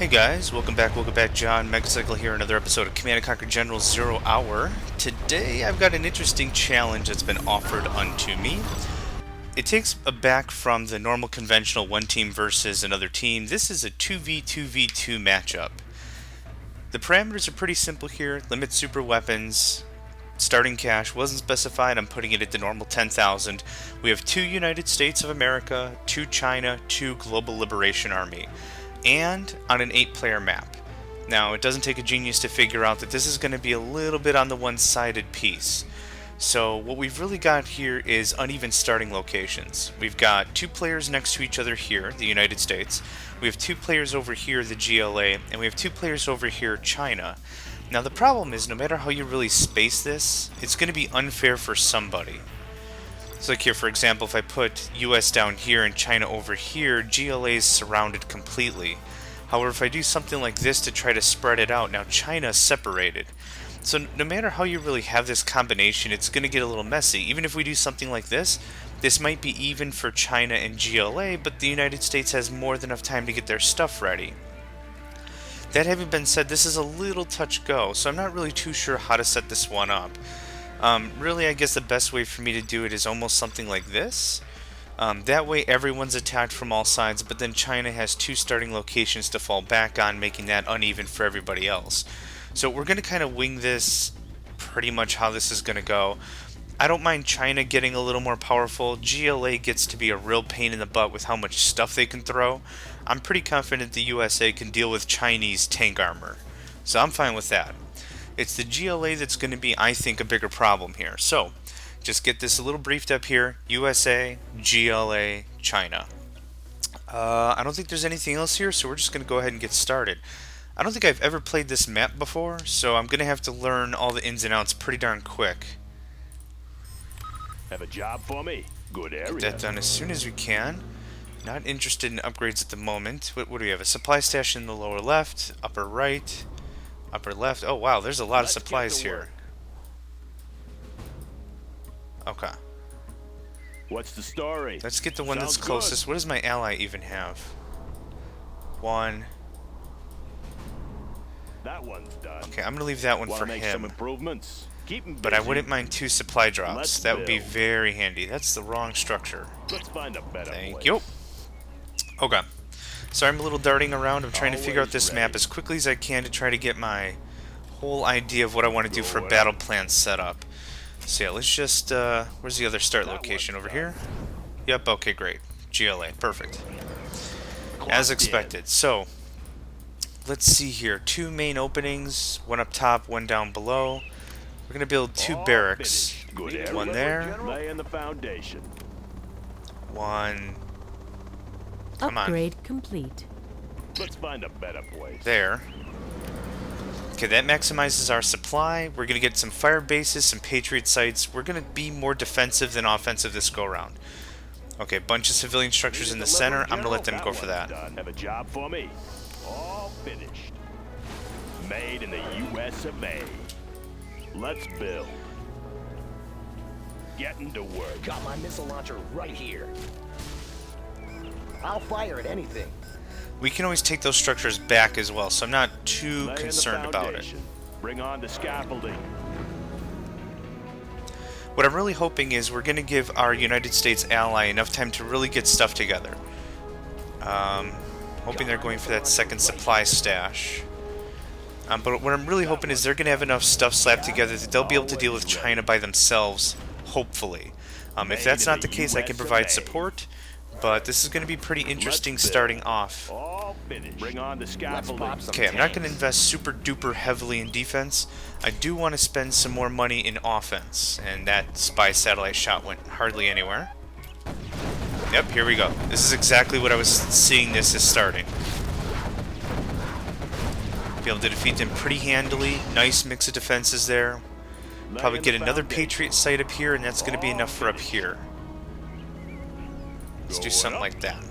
Hey guys, welcome back, John Megacycle here, another episode of Command & Conquer General 0 Hour. Today I've got an interesting challenge that's been offered unto me. It takes a back from the normal conventional one team versus another team. This is a 2v2v2 matchup. The parameters are pretty simple here. Limit super weapons, starting cash wasn't specified, I'm putting it at the normal 10,000. We have 2 United States of America, 2 China, 2 Global Liberation Army, and on an 8-player map. Now, it doesn't take a genius to figure out that this is going to be a little bit on the one-sided piece. So what we've really got here is uneven starting locations. We've got 2 players next to each other here, the United States. We have 2 players over here, the GLA, and we have 2 players over here, China. Now the problem is, no matter how you really space this, it's going to be unfair for somebody. So like here, for example, if I put US down here and China over here, GLA is surrounded completely. However, if I do something like this to try to spread it out, now China is separated. So no matter how you really have this combination, it's going to get a little messy. Even if we do something like this might be even for China and GLA, but the United States has more than enough time to get their stuff ready. That having been said, this is a little touch go, so I'm not really too sure how to set this one up. Really, I guess the best way for me to do it is almost something like this. That way everyone's attacked from all sides, but then China has 2 starting locations to fall back on, making that uneven for everybody else. So we're going to kind of wing this pretty much how this is going to go. I don't mind China getting a little more powerful. GLA gets to be a real pain in the butt with how much stuff they can throw. I'm pretty confident the USA can deal with Chinese tank armor, so I'm fine with that. It's the GLA that's going to be, I think, a bigger problem here. So, just get this a little briefed up here. USA, GLA, China. I don't think there's anything else here, so we're just going to go ahead and get started. I don't think I've ever played this map before, so I'm going to have to learn all the ins and outs pretty darn quick. Have a job for me? Good area. Get that done as soon as we can. Not interested in upgrades at the moment. What do we have? A supply stash in the lower left, upper right, upper left. Oh wow, there's a lot of supplies here. Okay. What's the story? Let's get the one that's closest. What does my ally even have? 1. That one's done. Okay, I'm gonna leave that one for Make some him. improvements. Keep him busy. But I wouldn't mind 2 supply drops. Let's That would be build. very handy. That's the wrong structure. Let's find a better Thank place. you. Okay. Sorry, I'm a little darting around. I'm trying to figure out this Always map ready. as quickly as I can to try to get my whole idea of what I want to do for a battle plan set up. So yeah, let's just, where's the other start location? Over here? Yep, okay, great. GLA, perfect. As expected. So, let's see here. 2 main openings, one up top, one down below. We're going to build 2 barracks. Finished. Good area. One there. Laying the foundation. One. Come on. Upgrade complete. Let's find a better place. There. Okay, that maximizes our supply. We're going to get some fire bases, some Patriot sites. We're going to be more defensive than offensive this go-around. Okay, bunch of civilian structures in the center. I'm going to let them go for that. Done. Have a job for me? All finished. Made in the US of A. Let's build. Getting to work. Got my missile launcher right here. I'll fire at anything. We can always take those structures back as well, so I'm not too Laying the concerned about it. foundation. Bring on the scaffolding. What I'm really hoping is we're going to give our United States ally enough time to really get stuff together. Hoping they're going for that second supply stash. But what I'm really hoping is they're going to have enough stuff slapped together that they'll be able to deal with China by themselves, hopefully. If that's not the case, I can provide support, but this is going to be pretty interesting starting off. All finished. Bring on the scaffolding. Okay, I'm not going to invest super duper heavily in defense. I do want to spend some more money in offense, and that spy satellite shot went hardly anywhere. Yep, here we go. This is exactly what I was seeing this as starting. Be able to defeat them pretty handily. Nice mix of defenses there. Probably get another Patriot site up here, and that's going to be enough for up here. Let's do something like that.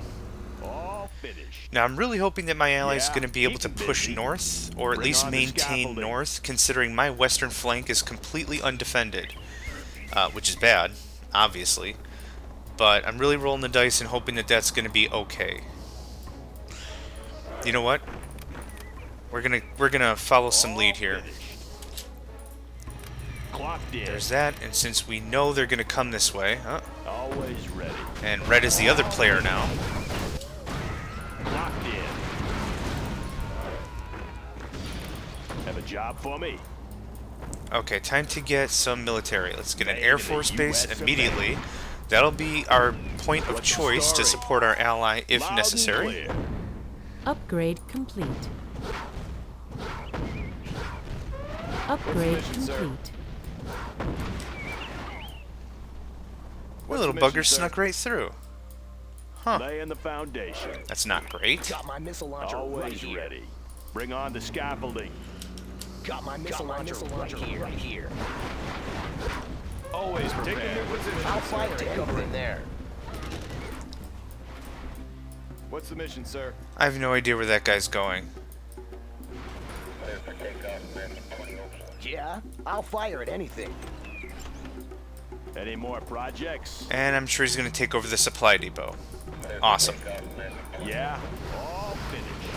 All finished. Now, I'm really hoping that my ally is Yeah, going to be able to keep 'em push busy. north, or at Bring least on the maintain scaffolding. north, considering my western flank is completely undefended. Which is bad, obviously. But I'm really rolling the dice and hoping that that's going to be okay. You know what? We're gonna follow some lead here. Clocked in. There's that, and since we know they're gonna come this way, Always ready. and red is the other player now. Clocked in. Have a job for me. Okay, time to get some military. Let's get an Made Air in the Force base US of A. immediately. That'll be our point of What's the choice to story? support our ally if Loud and necessary. clear. Upgrade complete. Upgrade mission, sir? complete. Our little the mission, bugger sir? snuck right through. Huh, Laying the foundation. that's not great. Got my missile launcher right Always here. ready. Bring on the scaffolding. Got my missile launcher right here. Always Take a prepared. new position. I'll fire it cover in there. What's the mission, sir? I have no idea where that guy's going. Yeah, I'll fire at anything. Any more projects? And I'm sure he's going to take over the supply depot. Awesome. Yeah. All finished.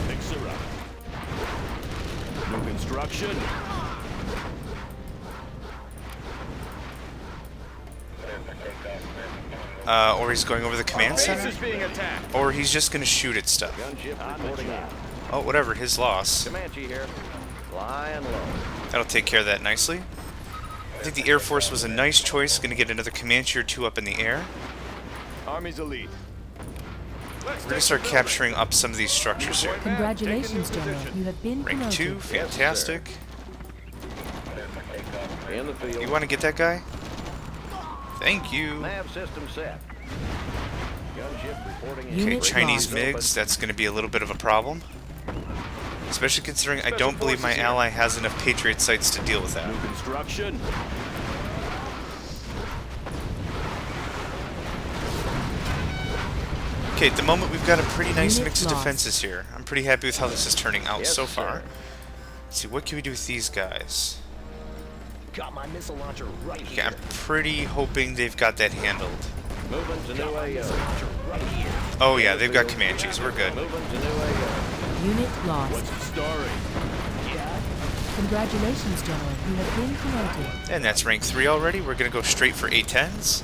Fix her up. New construction. Or he's going over the command Base center, is being attacked. or he's just going to shoot at stuff. Gunship On the job. Oh, whatever, his loss. Comanche here. Flying low. That'll take care of that nicely. I think the Air Force was a nice choice. Going to get another Comanche or two up in the air. Army's elite. We're going to start capturing up some of these structures here. Congratulations, General. You have been Rank promoted. 2, fantastic. In the field. You want to get that guy? Thank you. Nav system set. Gunship reporting in. Okay, Unit Chinese lost. MiGs, that's going to be a little bit of a problem. Especially considering I don't believe my ally has enough Patriot sites to deal with that. New construction. Okay, at the moment we've got a pretty nice Unit mix of lost. defenses here. I'm pretty happy with how this is turning out Yes, so far. sir. Let's see, what can we do with these guys? Got my missile launcher right Okay, here. I'm pretty hoping they've got that handled. Moving to new Got my missile AO. launcher right here. Oh yeah, they've got Comanches, we're good. Moving to new AO. Unit lost. What's the story? Yeah, Congratulations, General. You have been promoted. And that's rank 3 already. We're going to go straight for A10s.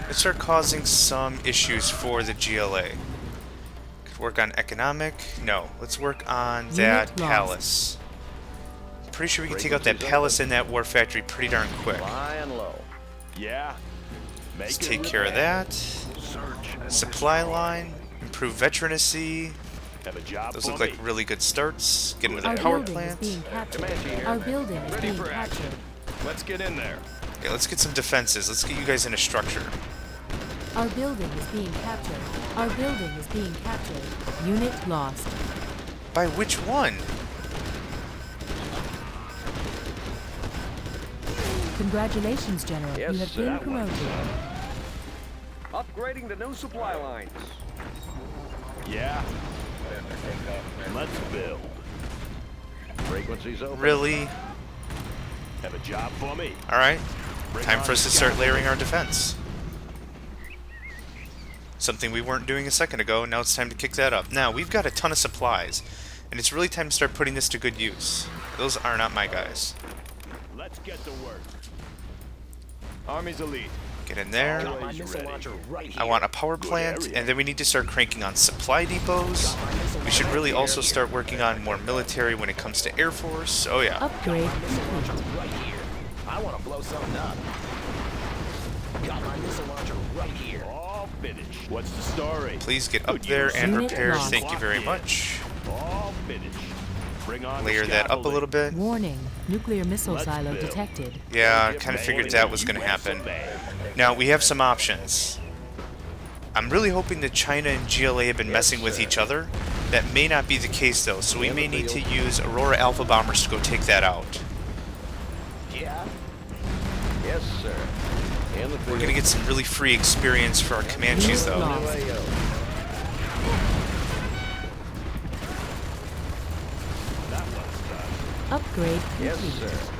Let's start causing some issues for the GLA. Could work on economic. No, let's work on that Unit lost. palace. Pretty sure we can take out that palace and that war factory pretty darn quick. Flying low. Yeah. Make Let's it take care of that. Search. Supply line, improve veteranacy. Have a job Those for look me. like really good starts. Get another Our power building plant. is being captured. Comanche here. Our building is Ready being for action. captured. Let's get in there. Okay, let's get some defenses. Let's get you guys in a structure. Our building is being captured. Our building is being captured. Unit lost. By which one? Congratulations, General. Yes, you have sir. been promoted. Upgrading to new supply lines. Yeah. Let's build. Frequencies open. Really? Have a job for me. Alright. Bring Time on for us the to start scaffolding. layering our defense. Something we weren't doing a second ago, now it's time to kick that up. Now, we've got a ton of supplies, and it's really time to start putting this to good use. Those are not my guys. Let's get to work. Army's elite. Get in there. got my Always missile ready. launcher right here. I want a power Good plant, area. and then we need to start cranking on supply depots. We should really also start working on more military when it comes to Air Force. Oh yeah. Upgrade Missile launcher complete. right here. I want to blow something up. Got my missile launcher right here. All finished. What's the story? Please get up Good there use. and Unit repair. lost. Thank you very Locked in. much. All finished. Bring on the Layer that up a little bit. Warning. Nuclear missile Let's silo build. detected. Yeah, I kind of figured that was going to happen. Now, we have some options. I'm really hoping that China and GLA have been messing with each other. That may not be the case, though, so we may need to use Aurora Alpha Bombers to go take that out. Yeah, Yes, sir. In the We're field. going to get some really free experience for our Comanches, though. Lost. New AO. That one's done. Upgrade Yes, complete. sir.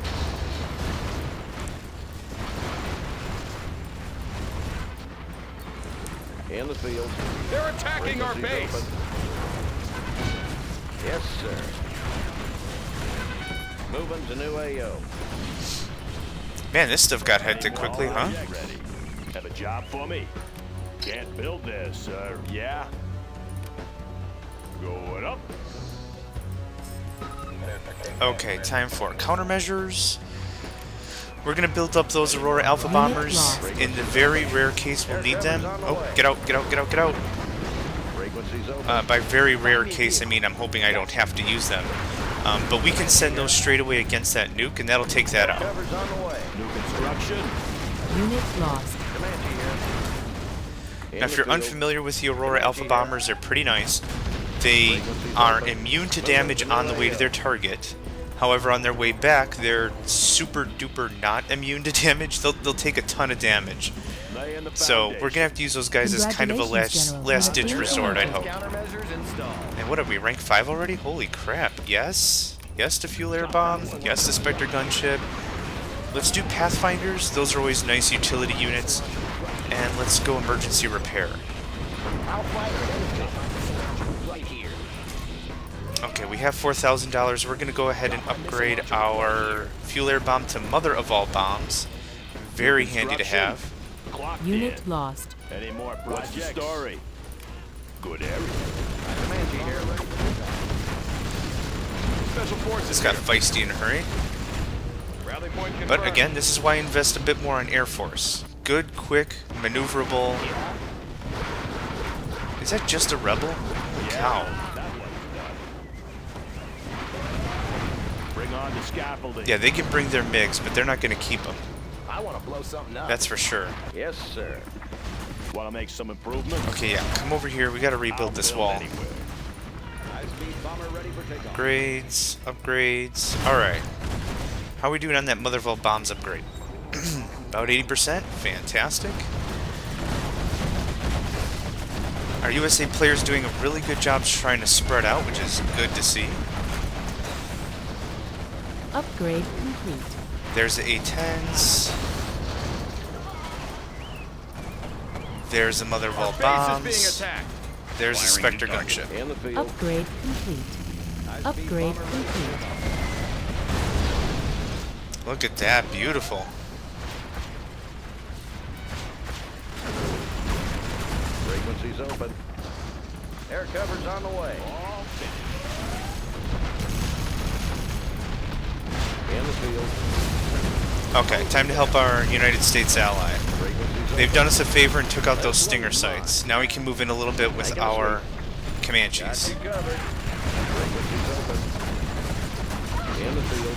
In the field. They're attacking our Frequencies base. open. Yes, sir. Moving to new AO. Man, this stuff got hectic quickly, huh? Ready. Have a job for me? Can't build this, sir. Yeah? Going up. Okay, time for countermeasures. We're gonna build up those Aurora Alpha Bombers. In the very rare case we'll need them. Oh, get out, get out, get out, get out. Frequencies open. By very rare case, I mean I'm hoping I don't have to use them. But we can send those straight away against that nuke, and that'll take that out. Cover's on the way. New construction. Unit lost. Comanche here. Now, if you're unfamiliar with the Aurora Alpha Bombers, they're pretty nice. They are immune to damage on the way to their target. However, on their way back, they're super duper not immune to damage. They'll take a ton of damage. Laying the So we're foundation. gonna have to use those guys as kind of a last ditch resort, I'd hope. Countermeasures installed. And what are we, rank 5 already? Holy crap! Yes, yes to fuel air bomb. Yes to Spectre gunship. Let's do Pathfinders. Those are always nice utility units. And let's go emergency repair. I'll fire anything. Right here. Okay, we have $4,000. We're gonna go ahead and upgrade our fuel air bomb to mother of all bombs. Very handy to have. Clocked Unit in. lost. Any more projects? What's the story? Good area. Comanche here. Special forces. It's got feisty in a hurry. Rally point confirmed. But again, this is why I invest a bit more on Air Force. Good, quick, maneuverable. Is that just a rebel? Holy cow. That one's done. Bring on the scaffolding. Yeah, they can bring their MiGs, but they're not going to keep them. I want to blow something up. That's for sure. Yes, sir. Want to make some improvements? Okay, yeah, come over here. We got to rebuild I'll this build wall. anywhere. High-speed bomber ready for takeoff. Upgrades, upgrades. Alright. How are we doing on that mother of all bombs upgrade? About 80%? Fantastic. Our USA players doing a really good job trying to spread out, which is good to see. Upgrade complete. There's the A-10s. There's the mother of all bombs. There's the Spectre gunship. In the field. Upgrade complete. Upgrade complete. Look at that, beautiful. Frequencies open. Air cover's on the way. In the field. Okay, time to help our United States ally. Frequencies open. They've done us a favor and took out those Stinger sites. Now we can move in a little bit with our Comanches. Got you covered. Frequencies open. In the field.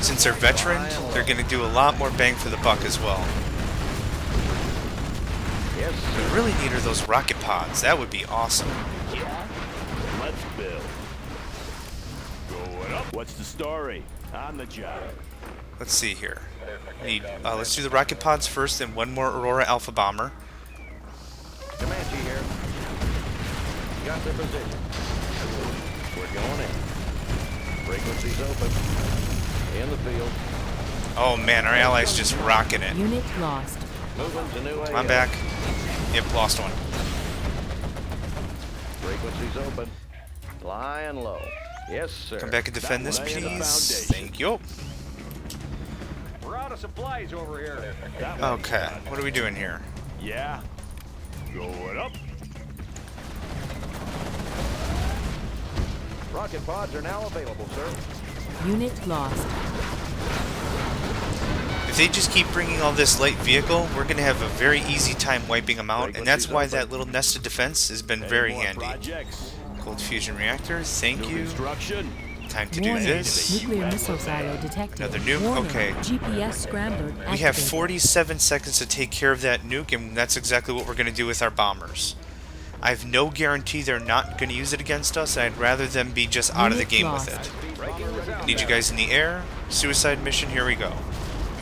Since they're veteran, they're going to do a lot more bang for the buck as well. Yes, We sir. really need are those rocket pods. That would be awesome. Let's build. Going up. What's the story? On the job. Let's see here. Let's do the rocket pods first, then one more Aurora Alpha Bomber. Comanche here. Got their position. We're going in. Frequencies open. In the field. Oh man, our allies just rocking it. Unit lost. Moving to new Come on back. Yep, lost one. Frequencies open. Flying low. Yes, sir. Come back and defend this, Laying the please. foundation. Thank you. We're out of supplies over here. That one's Okay, done. what are we doing here? Yeah. Going up. Rocket pods are now available, sir. Unit lost. If they just keep bringing all this light vehicle, we're going to have a very easy time wiping them out, and that's why that little nested defense has been very Any more handy. projects? Cold fusion reactor, thank New you. construction. Time to do Warning. this. Nuclear missile silo detected. Another nuke? Warning. Okay. GPS scrambler We have activated. 47 seconds to take care of that nuke, and that's exactly what we're going to do with our bombers. I have no guarantee they're not going to use it against us, and I'd rather them be just out of the Unit game lost. with it. I need you guys in the air. Suicide mission, here we go.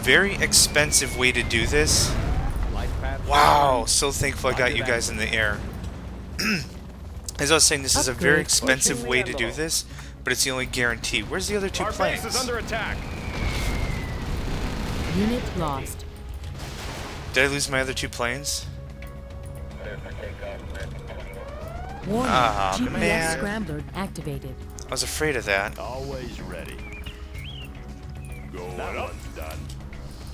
Very expensive way to do this. Wow, so thankful I got you guys in the air. As I was saying, this is a very Upgrade. expensive way to do this, but it's the only guarantee. Where's the other two planes? attack. Unit lost. Did I lose my other two planes? Warning. Ah, GPS man. scrambler activated. was afraid of that. Always ready. Going up. One's done.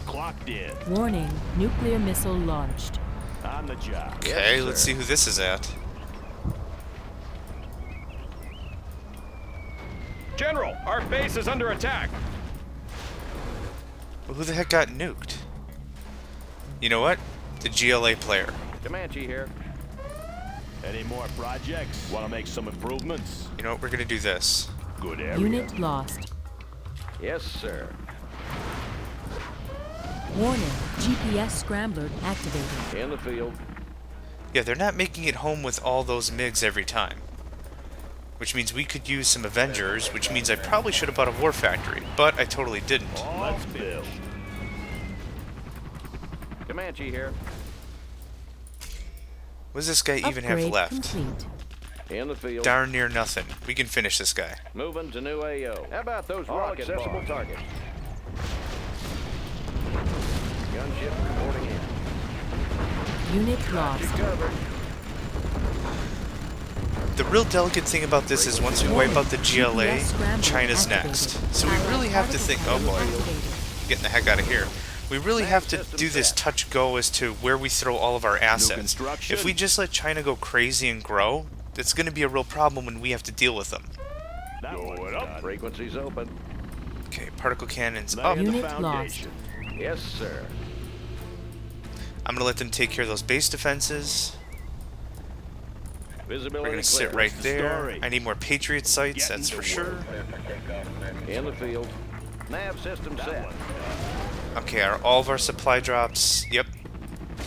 Clocked in. Warning, nuclear missile launched. On the job. Okay, Yes, let's sir. see who this is at. General, our base is under attack. Well, who the heck got nuked? You know what? The GLA player. Comanche here. Any more projects? Want to make some improvements? You know what? We're gonna do this. Good area. Unit lost. Yes, sir. Warning, GPS scrambler activated. In the field. Yeah, they're not making it home with all those MiGs every time. Which means we could use some Avengers, which means I probably should have bought a War Factory, but I totally didn't. Let's build. Comanche here. What does this guy even have Upgrade left? complete. In the field. Darn near nothing. We can finish this guy. Moving to new AO. How about those rocket accessible bars? targets? Gunship reporting in. Unit lost. Covered. The real delicate thing about this is once we wipe out the GLA, China's next. So we really have to think, oh boy, getting the heck out of here. We really have to do this touch go as to where we throw all of our assets. If we just let China go crazy and grow, it's going to be a real problem when we have to deal with them. Going up. Frequencies open. Okay, particle cannons Lay up. in the Unit foundation. Yes, sir. I'm going to let them take care of those base defenses. Visibility We're going to clear. sit right the there. story? I need more Patriot sites, Getting that's to for sure. work. In the field. Nav system That set. one. Okay, are all of our supply drops? Yep.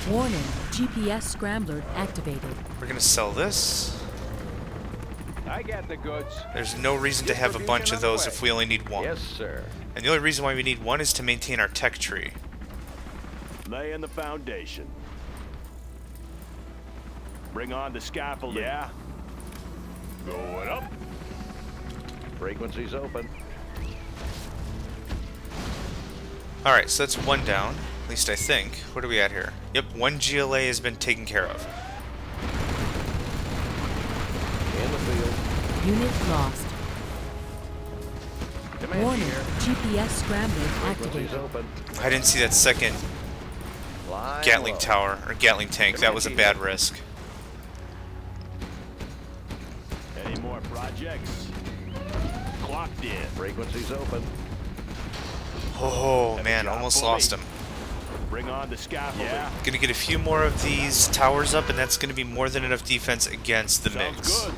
Warning, GPS scrambler activated. We're going to sell this. I got the goods. There's no reason to have a bunch of those if we only need one. Yes, sir. And the only reason why we need one is to maintain our tech tree. Lay in the foundation. Bring on the scaffolding. Yeah. Going up. Frequencies open. Alright, so that's one down. At least I think. What are we at here? Yep, one GLA has been taken care of. In the field. Unit lost. Comanche Warning, here. GPS scrambler Frequencies activated. open. I didn't see that second Flying Gatling low. tower, or Gatling tank. That was a bad risk. Any more projects? Clocked in. Frequencies open. Oh Have a man, job almost for lost me. him. Bring on the scaffolding. Yeah. Gonna get a few more of these towers up, and that's gonna be more than enough defense against the Sounds MiGs. good.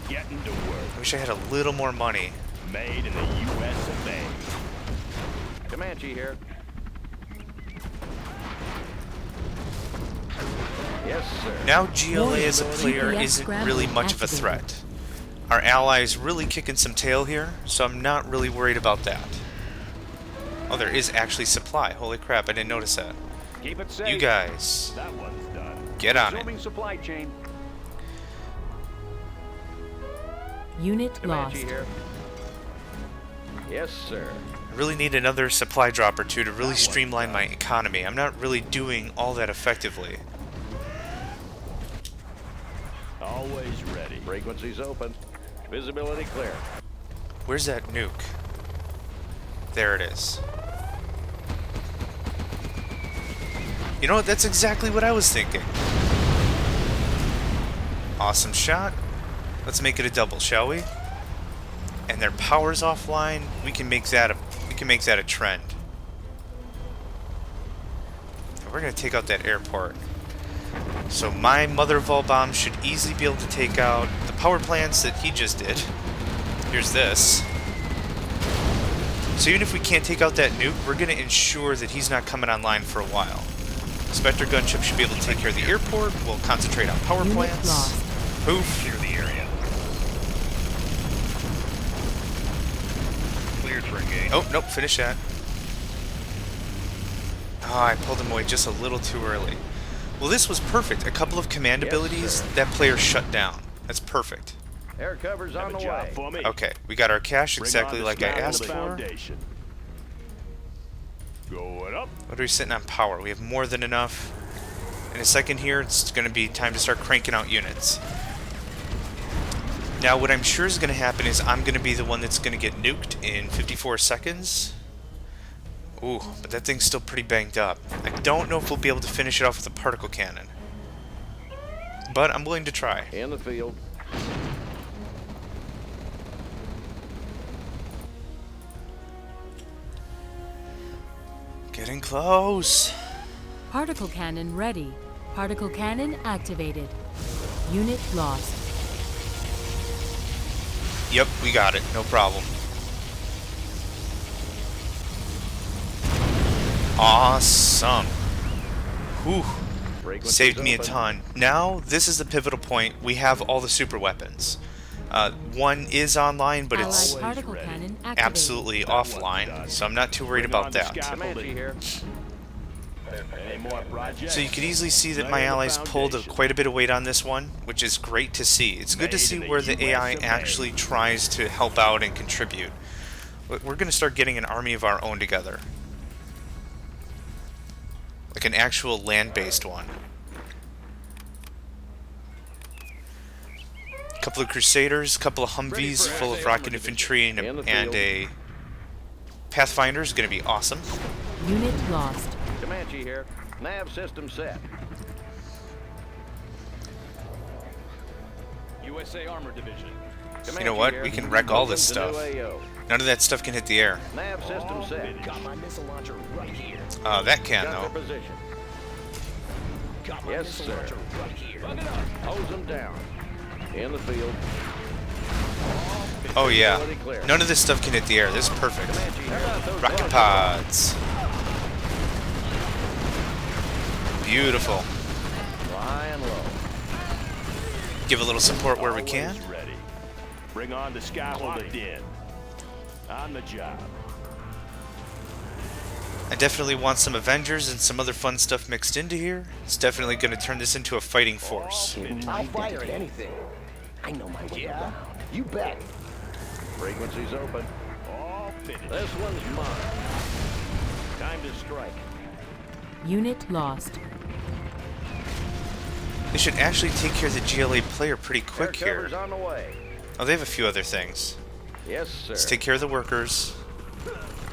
Getting to work. I wish I had a little more money. Made in the U.S. of A. Comanche here. Yes, sir. Now GLA as a player GPS isn't scrambler really much of a activated. threat. Our ally is really kicking some tail here, so I'm not really worried about that. Oh, there is actually supply. Holy crap, I didn't notice that. Keep it safe. You guys, That one's done. get on it. Resuming supply chain. Unit Comanche lost. here. Yes, sir. I really need another supply drop or two to really streamline my economy. I'm not really doing all that effectively. Always ready. Frequencies open. Visibility clear. Where's that nuke? There it is. You know what? That's exactly what I was thinking. Awesome shot. Let's make it a double, shall we? And their power's offline. We can make that a trend. And we're gonna take out that airport. So my mother of all bombs should easily be able to take out the power plants that he just did. Here's this. So even if we can't take out that nuke, we're going to ensure that he's not coming online for a while. Spectre gunship should be able to take care of the airport. We'll concentrate on power Unit plants. lost. Poof. Clear the area. Cleared for engage. Oh, nope, finish that. Oh, I pulled him away just a little too early. Well, this was perfect. A couple of command Yes, abilities, sir. that player shut down. That's perfect. Air cover's on Have a the job way. for me. Okay, we got our cash Bring exactly on the like I scaffolding asked for. foundation. Going up. What are we sitting on power? We have more than enough. In a second here, it's going to be time to start cranking out units. Now, what I'm sure is going to happen is I'm going to be the one that's going to get nuked in 54 seconds. Ooh, but that thing's still pretty banged up. I don't know if we'll be able to finish it off with a particle cannon. But I'm willing to try. In the field. Getting close. Particle cannon ready. Particle cannon activated. Unit lost. Yep, we got it. No problem. Awesome. Whew. Frequency's Saved me a open. ton. Now, this is the pivotal point. We have all the super weapons. One is online, but it's Allied particle cannon activated. absolutely offline, so I'm not too worried about that. Comanche here. Any more projects? So you can easily see that my allies pulled quite a bit of weight on this one, which is great to see. It's good to see where the AI actually tries to help out and contribute. We're going to start getting an army of our own together. Like an actual land-based one. A couple of Crusaders, a couple of Humvees full of rocket infantry, and a Pathfinder is going to be awesome. Unit lost. Comanche here. Nav system set. USA Armor Division. You know what? We can wreck all this stuff. None of that stuff can hit the air. Nav system set. Got my missile launcher right here. That can, Got though. their position. Got my Yes, missile sir. launcher right here. Hose them down. In the field. Oh, yeah. Visibility clear. None of this stuff can hit the air. This is perfect. Comanche here. How about those Rocket bullets? pods. Beautiful. Flying low. Give a little support where we can. Always ready. Bring on the scaffold in. On the job. I definitely want some Avengers and some other fun stuff mixed into here. It's definitely going to turn this into a fighting force. I'll fire at anything. I know my way around. You bet. Frequency's open. All finished. This one's mine. Time to strike. Unit lost. They should actually take care of the GLA player pretty quick Air cover's here. on the way. Oh, they have a few other things. Yes, sir. Let's take care of the workers.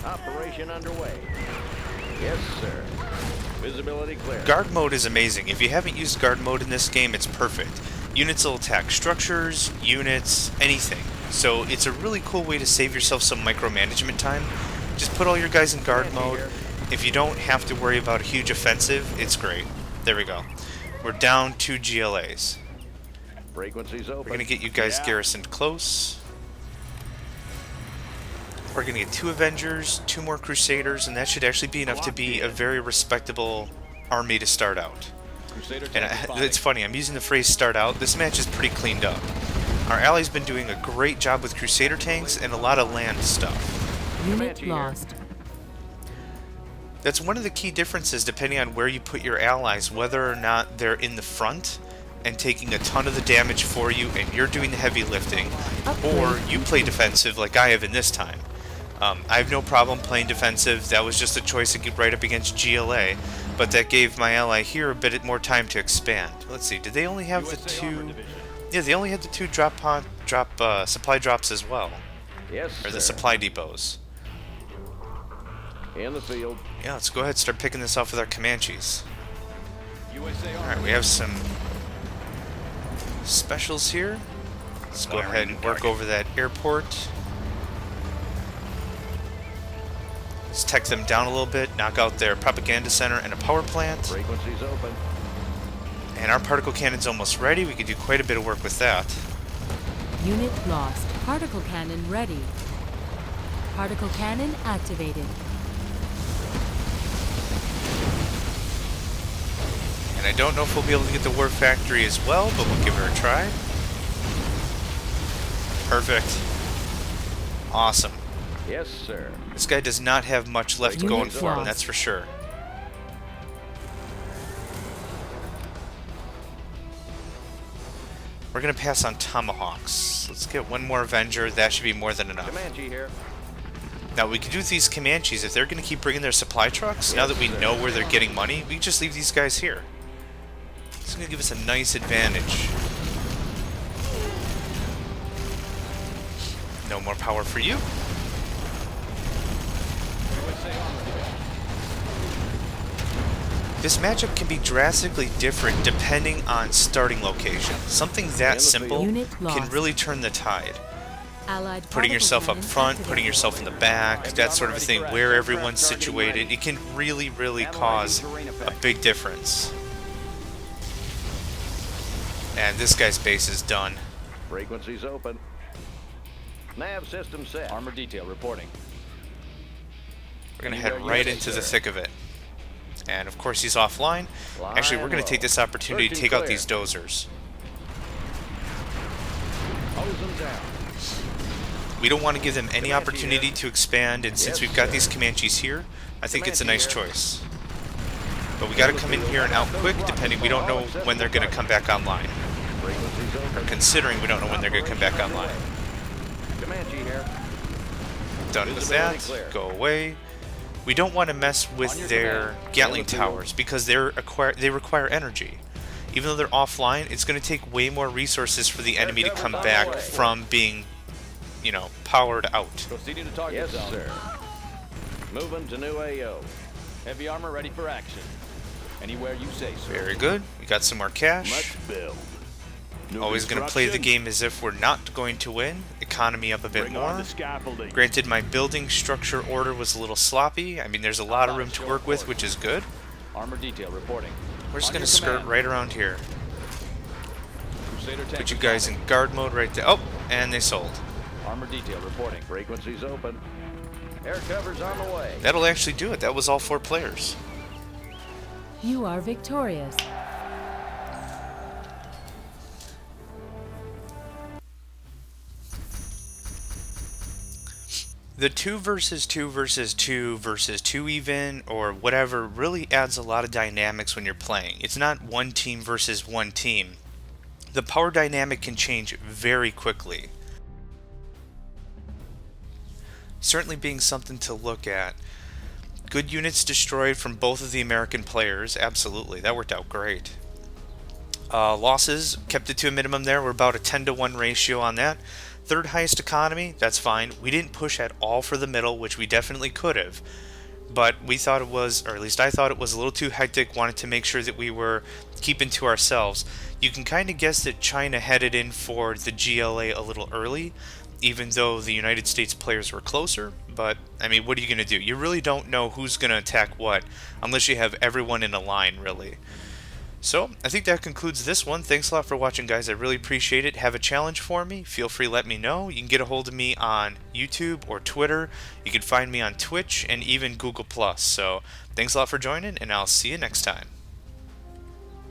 Operation underway. Yes, sir. Visibility clear. Guard mode is amazing. If you haven't used guard mode in this game, it's perfect. Units will attack structures, units, anything. So it's a really cool way to save yourself some micromanagement time. Just put all your guys in guard mode. If you don't have to worry about a huge offensive, it's great. There we go. We're down 2 GLAs. Frequency's open. We're going to get you guys garrisoned close. We're going to get 2 Avengers, 2 more Crusaders, and that should actually be enough to be a very respectable army to start out. And it's funny, I'm using the phrase start out. This match is pretty cleaned up. Our ally's been doing a great job with Crusader tanks and a lot of land stuff. Unit lost. That's one of the key differences depending on where you put your allies, whether or not they're in the front and taking a ton of the damage for you and you're doing the heavy lifting, or you play defensive like I have in this time. I have no problem playing defensive. That was just a choice to get right up against GLA, but that gave my ally here a bit more time to expand. Let's see, did they only have the 2... Yeah, they only had the 2 supply drops as well. Yes, Or the sir. supply depots. In the field. Yeah, let's go ahead and start picking this off with our Comanches. USA Armor. Alright, we have some specials here. Let's go ahead and work over that airport. Let's tech them down a little bit, knock out their propaganda center and a power plant. Frequency's open. And our particle cannon's almost ready. We could do quite a bit of work with that. Unit lost. Particle cannon ready. Particle cannon activated. And I don't know if we'll be able to get the War Factory as well, but we'll give her a try. Perfect. Awesome. Yes, sir. This guy does not have much left Unit going for him, lost. that's for sure. We're going to pass on Tomahawks. Let's get one more Avenger. That should be more than enough. Comanche here. Now, we could do these Comanches. If they're going to keep bringing their supply trucks, now that we know where they're getting money, we can just leave these guys here. It's going to give us a nice advantage. No more power for you. USA Armor Division. This matchup can be drastically different depending on starting location. Something that simple Unit can lost. really turn the tide. Allied Putting particle yourself up cannon front, activated. putting yourself in the back, that sort of thing, where everyone's situated, it can really, really cause a big difference. And this guy's base is done. Frequencies open. Nav system set. Armor detail reporting. We're going to head right into the thick of it. And of course he's offline. Actually, we're going to take this opportunity to take out these dozers. Hose them down. We don't want to give them any opportunity to expand, and since we've got these Comanches here, I think it's a nice choice. But we got to come in here and out quick, depending. We don't know when they're going to come back online. Frequencies open. Or considering we don't know when they're going to come back online. Comanche here. Done with that. Go away. We don't want to mess with their Gatling towers because they require energy. Even though they're offline, it's going to take way more resources for the enemy to come back from being, you know, powered out. Proceeding to target Yes, zone. sir. Moving to new AO. Heavy armor ready for action. Anywhere you say, sir. Very good. We got some more cash. Let's build. New Always going to play the construction. game as if we're not going to win. Economy up a bit Bring on more. the scaffolding. Granted, my building structure order was a little sloppy. I mean, there's a lot of room to work with, which is good. Armor detail reporting. We're just On going to your skirt command. right around here. Crusader tank Put you guys in guard mode right there. Oh, and they sold. Armor detail reporting. Frequencies open. Air cover's on the way. That'll actually do it. That was all 4 players. You are victorious. The 2 versus 2 versus 2 versus 2 even, or whatever, really adds a lot of dynamics when you're playing. It's not one team versus one team. The power dynamic can change very quickly. Certainly being something to look at. Good units destroyed from both of the American players, absolutely, that worked out great. Losses, kept it to a minimum there, we're about a 10-to-1 ratio on that. Third highest economy, that's fine. We didn't push at all for the middle, which we definitely could have. But we thought it was, or at least I thought it was a little too hectic, wanted to make sure that we were keeping to ourselves. You can kind of guess that China headed in for the GLA a little early, even though the United States players were closer. But, I mean, what are you going to do? You really don't know who's going to attack what, unless you have everyone in a line, really. So, I think that concludes this one. Thanks a lot for watching, guys. I really appreciate it. Have a challenge for me? Feel free to let me know. You can get a hold of me on YouTube or Twitter. You can find me on Twitch and even Google+. So, thanks a lot for joining, and I'll see you next time.